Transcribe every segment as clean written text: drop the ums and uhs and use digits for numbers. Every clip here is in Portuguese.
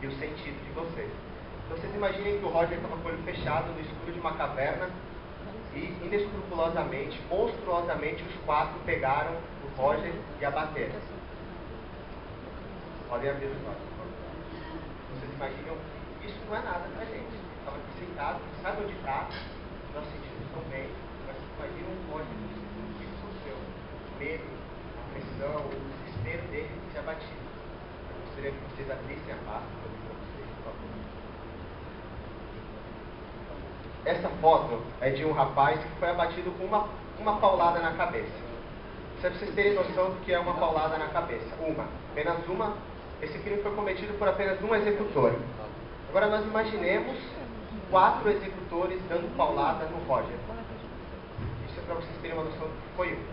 e o sentido de vocês. Então vocês imaginem que o Roger estava com o olho fechado no escuro de uma caverna e inescrupulosamente, monstruosamente, os quatro pegaram o Roger e abateram. Podem abrir os olhos. Vocês imaginam que isso não é nada pra gente. Estava aqui sentado, sabe onde está, nós sentimos tão bem, mas imagina um Roger no escuro, o que aconteceu? O medo, a pressão, o desespero dele se abatia. Eu gostaria que vocês abrissem a pasta para vocês, por favor. Essa foto é de um rapaz que foi abatido com uma paulada na cabeça. Só para vocês terem noção do que é uma paulada na cabeça. Apenas uma. Esse crime foi cometido por apenas um executor. Agora nós imaginemos 4 executores dando paulada no Roger. Isso é para vocês terem uma noção do que foi um.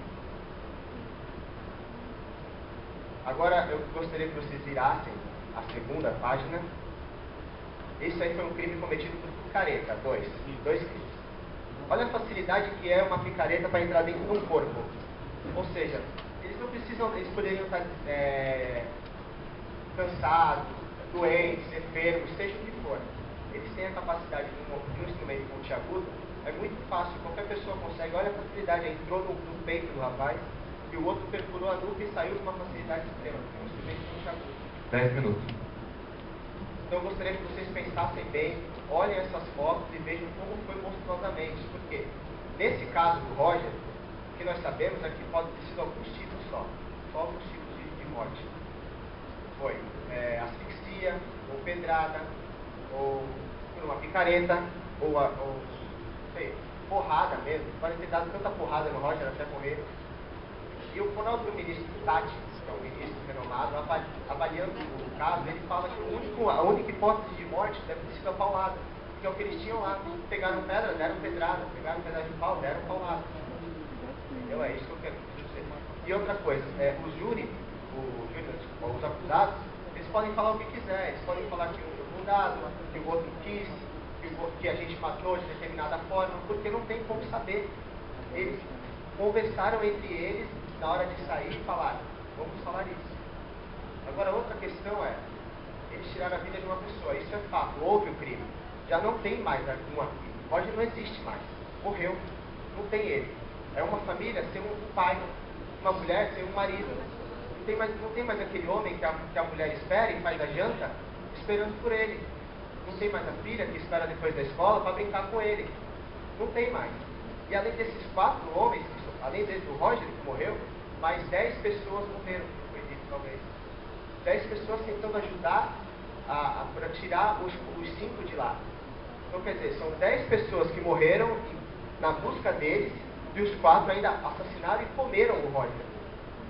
Agora eu gostaria que vocês virassem a segunda página. Isso aí foi um crime cometido por picareta, dois crimes. Olha a facilidade que é uma picareta para entrar dentro de um corpo. Ou seja, eles não precisam, eles poderiam estar cansados, doentes, enfermos, seja o que for. Eles têm a capacidade de um instrumento multiagudo. É muito fácil, qualquer pessoa consegue. Olha a facilidade, entrou no peito do rapaz e o outro perfurou a nuca e saiu com uma facilidade extrema, porque é um instrumento multiagudo. 10 minutos. Então eu gostaria que vocês pensassem bem, olhem essas fotos e vejam como foi monstruosamente. Porque nesse caso do Roger, o que nós sabemos é que pode ter sido alguns tipos só alguns tipos de morte. Foi asfixia, ou pedrada, ou por uma picareta, ou sei, porrada mesmo. Pode ter dado tanta porrada no Roger até morrer. E o próprio ministro Tati, que é um ministro renomado, avaliando o caso, ele fala que a única hipótese de morte deve ter sido a paulada, que é o que eles tinham lá. Pegaram pedra, deram pedrada, pegaram pedaço de pau, deram paulada. Entendeu? É isso que eu quero dizer. E outra coisa, os acusados, eles podem falar o que quiser, eles podem falar que um foi fundado, que o outro quis, que a gente matou de determinada forma, porque não tem como saber. Eles conversaram entre eles na hora de sair e falaram, vamos falar isso. Agora, outra questão é, eles tiraram a vida de uma pessoa, isso é fato, houve o crime. Já não tem mais um aqui, Roger não existe mais, morreu, não tem ele. É uma família sem um pai, uma mulher sem um marido. Não tem mais aquele homem que a mulher espera e faz a janta, esperando por ele. Não tem mais a filha que espera depois da escola para brincar com ele. Não tem mais. E além desses 4 homens, além do Roger que morreu, mais 10 pessoas morreram, foi dito talvez. 10 pessoas tentando ajudar para tirar os 5 de lá. Então quer dizer, são 10 pessoas que morreram na busca deles, e os 4 ainda assassinaram e comeram o Roger.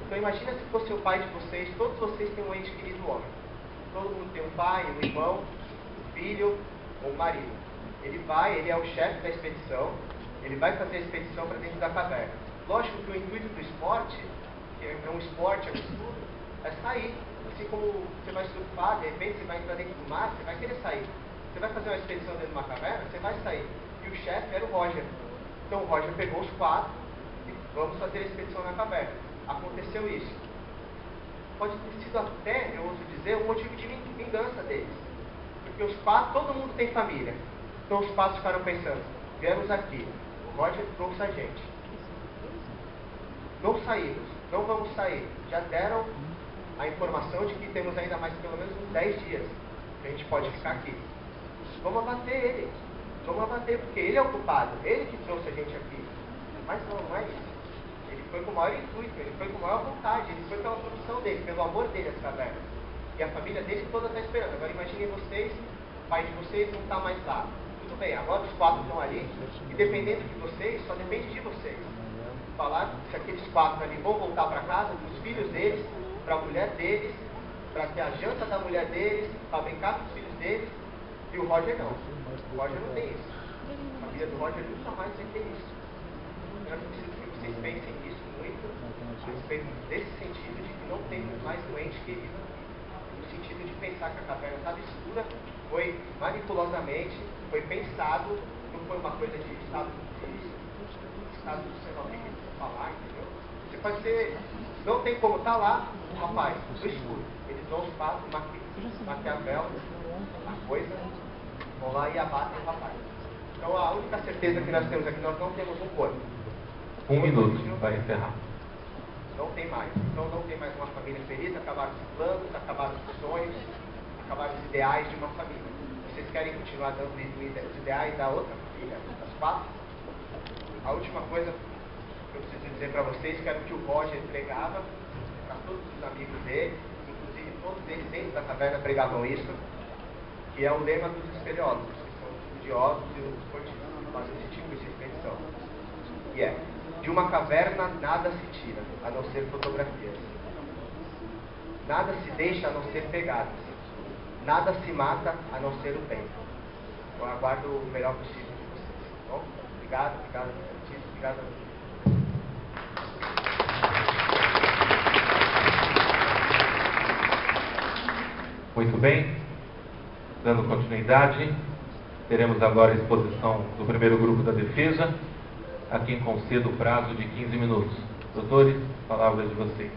Então imagina se fosse o pai de vocês, todos vocês têm um ente querido homem. Todo mundo tem um pai, um irmão, um filho ou um marido. Ele é o chefe da expedição, ele vai fazer a expedição para dentro da caverna. Lógico que o intuito do esporte, que é um esporte absurdo, é sair. Assim como você vai surfar, de repente você vai entrar dentro do mar, você vai querer sair. Você vai fazer uma expedição dentro de uma caverna, você vai sair. E o chefe era o Roger. Então o Roger pegou os 4 e vamos fazer a expedição na caverna. Aconteceu isso. Pode ter sido até, eu ouso dizer, um motivo de vingança deles. Porque os 4, todo mundo tem família. Então os 4 ficaram pensando, viemos aqui, o Roger trouxe a gente. Não saímos, não vamos sair. Já deram a informação de que temos ainda mais pelo menos uns 10 dias que a gente pode ficar aqui. Vamos abater ele. Vamos abater, porque ele é o culpado. Ele que trouxe a gente aqui. Mas não é isso. Ele foi com o maior intuito, ele foi com a maior vontade, ele foi pela produção dele, pelo amor dele às cavernas. E a família dele toda está esperando. Agora imaginem vocês, o pai de vocês não está mais lá. Tudo bem, agora os 4 estão ali, e dependendo de vocês, só depende de vocês. Falar se aqueles 4 ali vão voltar para casa, para os filhos deles, para a mulher deles, para ter a janta da mulher deles, para brincar com os filhos deles, e o Roger não. O Roger não tem isso. A família do Roger nunca mais vai ter isso. Então eu preciso que vocês pensem nisso muito, a respeito desse sentido de que não temos mais doente querido. No sentido de pensar que a caverna estava escura, foi manipulosamente, foi pensado, não foi uma coisa de estado do céu, falar, entendeu? Você pode ser, não tem como estar lá o rapaz, no escuro. Eles vão os fatos, Maquiavel, a coisa, vão lá e abatem o rapaz. Então a única certeza que nós temos é que nós não temos um corpo. 1 minuto, vai encerrar. Não tem mais. Então não tem mais uma família feliz, acabaram os planos, acabaram os sonhos, acabaram os ideais de uma família. Vocês querem continuar dando os ideais da outra família, das 4? A última coisa que eu preciso dizer para vocês, que era o que o Roger pregava para todos os amigos dele, inclusive todos eles dentro da caverna pregavam isso, que é o lema dos espeleólogos, que são os estudiosos e os esportistas, que fazem esse tipo de expedição. E é: de uma caverna nada se tira, a não ser fotografias. Nada se deixa a não ser pegadas. Nada se mata a não ser o bem. Eu aguardo o melhor possível de vocês. Tá bom? Obrigado, obrigado. Muito bem. Dando continuidade, teremos agora a exposição do primeiro grupo da defesa, a quem concedo o prazo de 15 minutos. Doutores, palavras de vocês.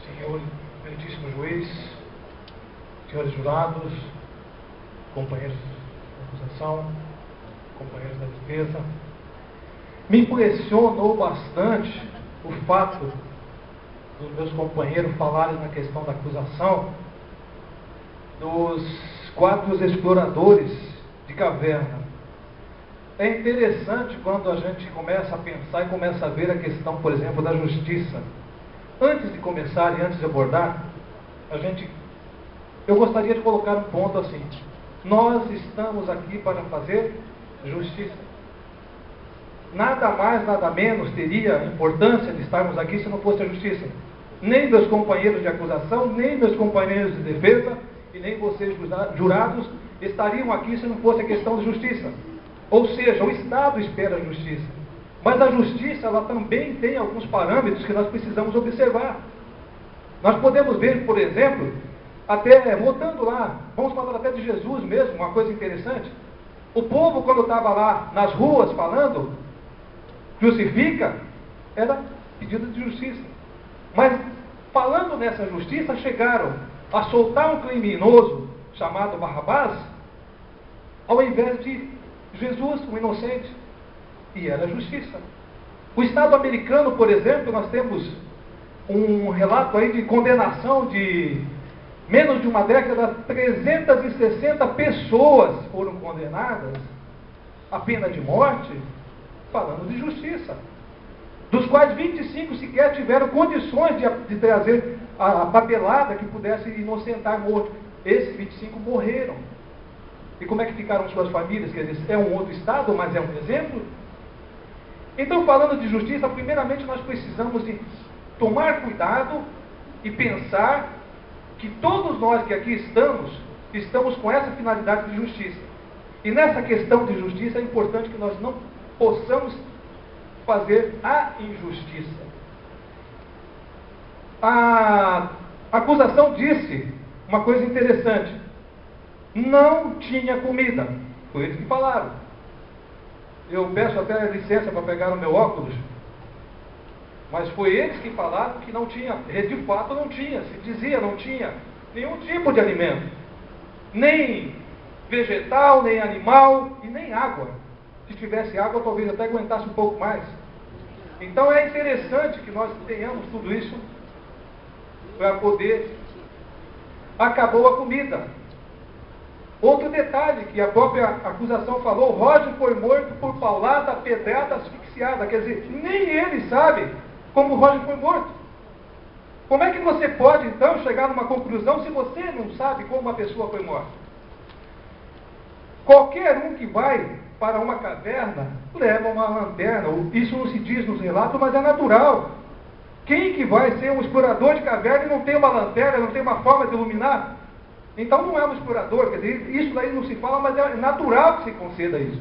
Senhor meritíssimo juiz, senhores jurados, companheiros da acusação, companheiros da defesa, me impressionou bastante o fato dos meus companheiros falarem na questão da acusação dos 4 exploradores de caverna. É interessante quando a gente começa a pensar e começa a ver a questão, por exemplo, da justiça. Antes de começar e antes de abordar, eu gostaria de colocar um ponto assim: nós estamos aqui para fazer justiça. Nada mais, nada menos teria importância de estarmos aqui se não fosse a justiça. Nem meus companheiros de acusação, nem meus companheiros de defesa e nem vocês jurados estariam aqui se não fosse a questão de justiça. Ou seja, o Estado espera a justiça. Mas a justiça, ela também tem alguns parâmetros que nós precisamos observar. Nós podemos ver, por exemplo, até voltando lá, vamos falar até de Jesus mesmo, uma coisa interessante. O povo, quando estava lá nas ruas falando, crucifica, era pedido de justiça. Mas, falando nessa justiça, chegaram a soltar um criminoso chamado Barrabás, ao invés de Jesus, um inocente. E era justiça. O Estado americano, por exemplo, nós temos um relato aí de condenação de menos de uma década, 360 pessoas foram condenadas à pena de morte, falando de justiça, dos quais 25 sequer tiveram condições de trazer a papelada que pudesse inocentar morto. Esses 25 morreram. E como é que ficaram suas famílias? Quer dizer, é um outro Estado, mas é um exemplo. Então, falando de justiça, primeiramente nós precisamos de tomar cuidado e pensar que todos nós que aqui estamos com essa finalidade de justiça. E nessa questão de justiça é importante que nós não possamos fazer a injustiça. A acusação disse uma coisa interessante: não tinha comida. Foi eles que falaram. Eu peço até licença para pegar o meu óculos, mas foi eles que falaram que não tinha, de fato não tinha, se dizia não tinha nenhum tipo de alimento, nem vegetal, nem animal e nem água. Se tivesse água, talvez até aguentasse um pouco mais. Então é interessante que nós tenhamos tudo isso para poder. Acabou a comida. Outro detalhe que a própria acusação falou: Roger foi morto por paulada, pedrada, asfixiada. Quer dizer, nem ele sabe como Roger foi morto. Como é que você pode, então, chegar numa conclusão se você não sabe como uma pessoa foi morta? Qualquer um que vai para uma caverna leva uma lanterna. Isso não se diz nos relatos, mas é natural. Quem que vai ser um explorador de caverna e não tem uma lanterna, não tem uma forma de iluminar? Então não é um explorador, quer dizer, isso daí não se fala, mas é natural que se conceda isso.